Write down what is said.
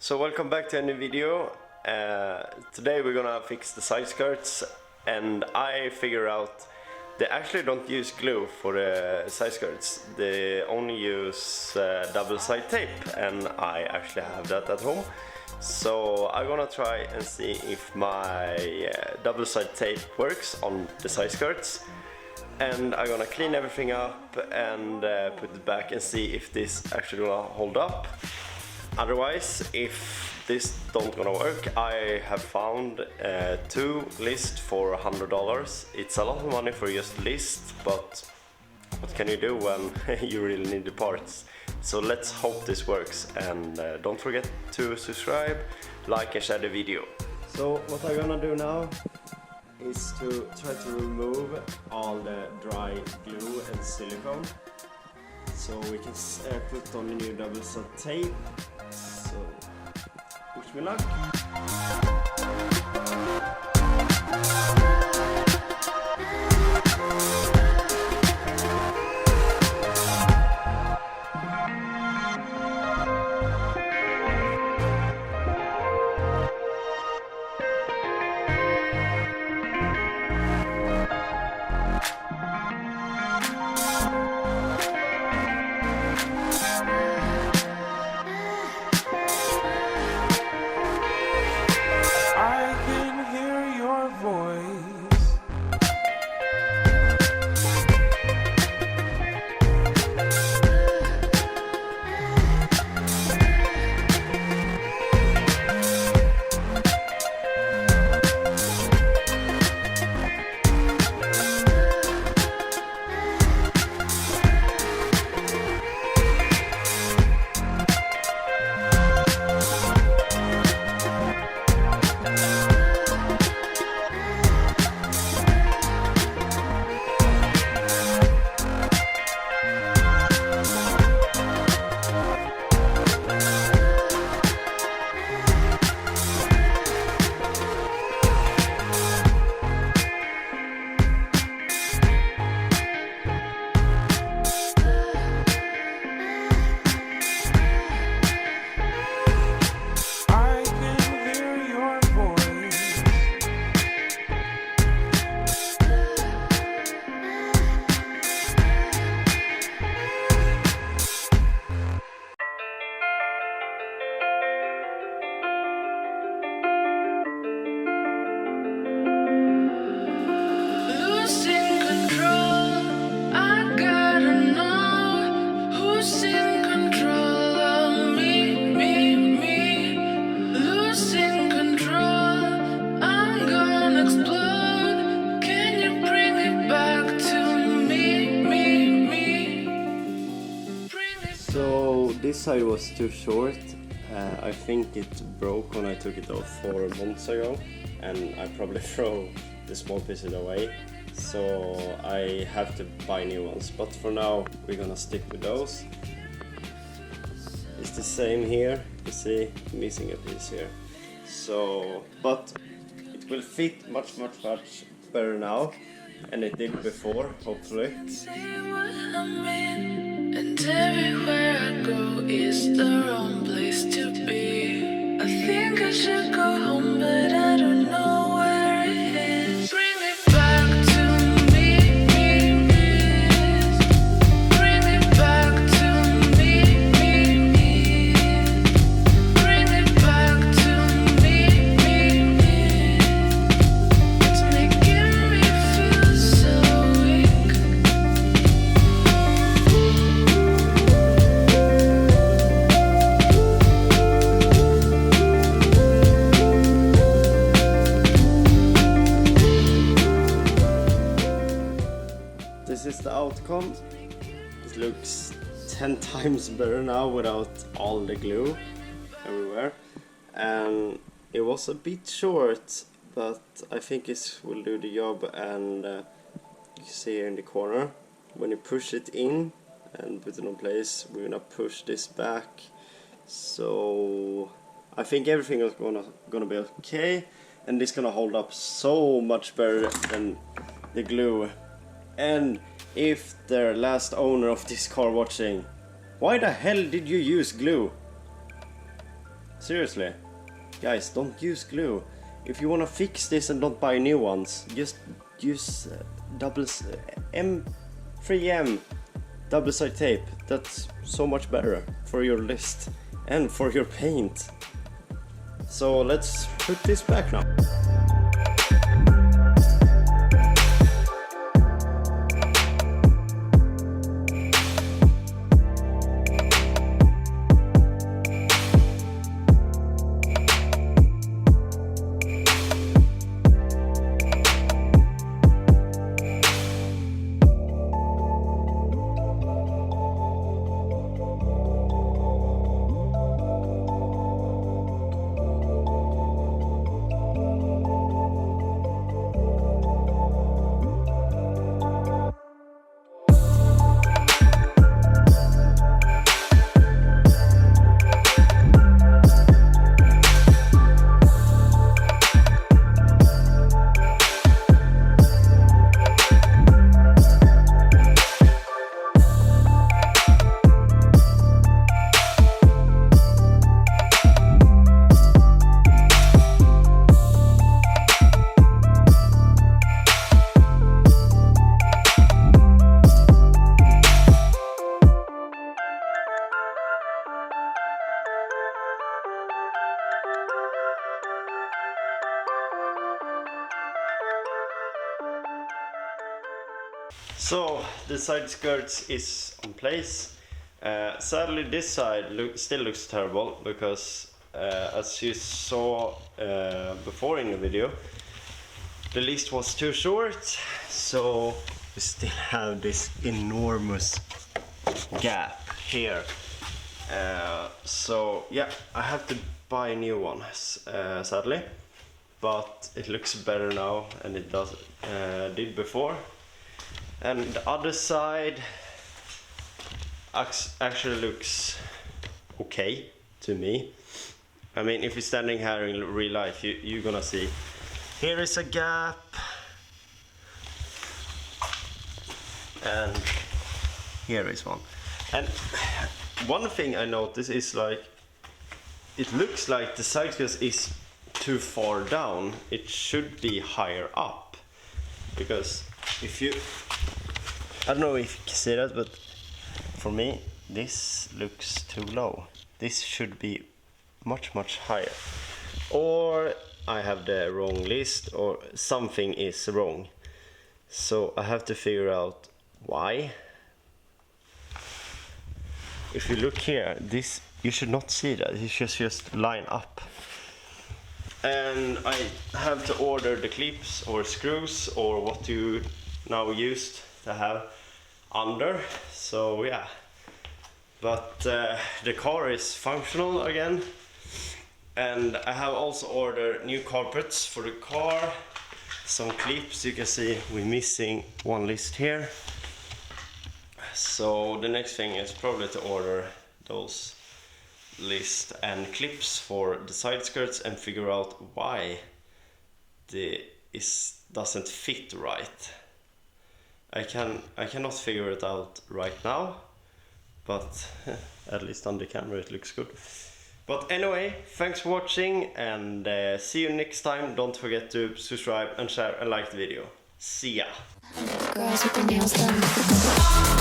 So welcome back to a new video. Today we're gonna fix the side skirts, and I figure out they actually don't use glue for the side skirts. They only use double side tape, and I actually have that at home. So I'm gonna try and see if my double side tape works on the side skirts. And I'm gonna clean everything up and put it back and see if this actually gonna hold up. Otherwise, if this don't gonna work, I have found two lists for $100. It's a lot of money for just list, but what can you do when you really need the parts? So let's hope this works, and don't forget to subscribe, like and share the video. So what I'm gonna do now is to try to remove all the dry glue and silicone, so we can put on the new double side tape. So wish me luck. So this side was too short. I think it broke when I took it off 4 months ago, and I probably throw the small pieces away. So I have to buy new ones, but for now we're gonna stick with those. It's the same here, you see, missing a piece here. So, but it will fit much better now, and it did before, hopefully. And everywhere I go is the wrong place to be. I think I should go home, but I don't know where it is. Bring me back to me, please. Bring me back to me, please. Bring me back to me, please. It's making me feel so weak. This is the outcome. It looks 10 times better now without all the glue everywhere. And it was a bit short, but I think it will do the job. And you see here in the corner, when you push it in and put it in place, we're gonna push this back. So I think everything is gonna be okay, and this gonna hold up so much better than the glue. And if the last owner of this car watching, why the hell did you use glue? Seriously, guys, don't use glue. If you want to fix this and don't buy new ones, just use 3M double-side tape. That's so much better for your list and for your paint. So let's put this back now. So the side skirts is on place. Sadly this side still looks terrible because as you saw before in the video, the list was too short, so we still have this enormous gap here. So yeah, I have to buy new ones, sadly, but it looks better now than it did before. And the other side actually looks okay to me. I mean, if you're standing here in real life, you're gonna see here is a gap, and here is one. And one thing I noticed is like it looks like the side skirt is too far down. It should be higher up, because if you, I don't know if you can see that, but for me this looks too low. This should be much higher, or I have the wrong list, or something is wrong. So I have to figure out why. If you look here, this, you should not see that. It should just line up. And I have to order the clips or screws or what you now used to have under. So yeah, but the car is functional again, and I have also ordered new carpets for the car, some clips. You can see we're missing one list here, so the next thing is probably to order those list and clips for the side skirts and figure out why doesn't fit right. I cannot figure it out right now, but at least on the camera it looks good. But anyway, thanks for watching, and see you next time. Don't forget to subscribe and share and like the video. See ya! Girls with their nails done.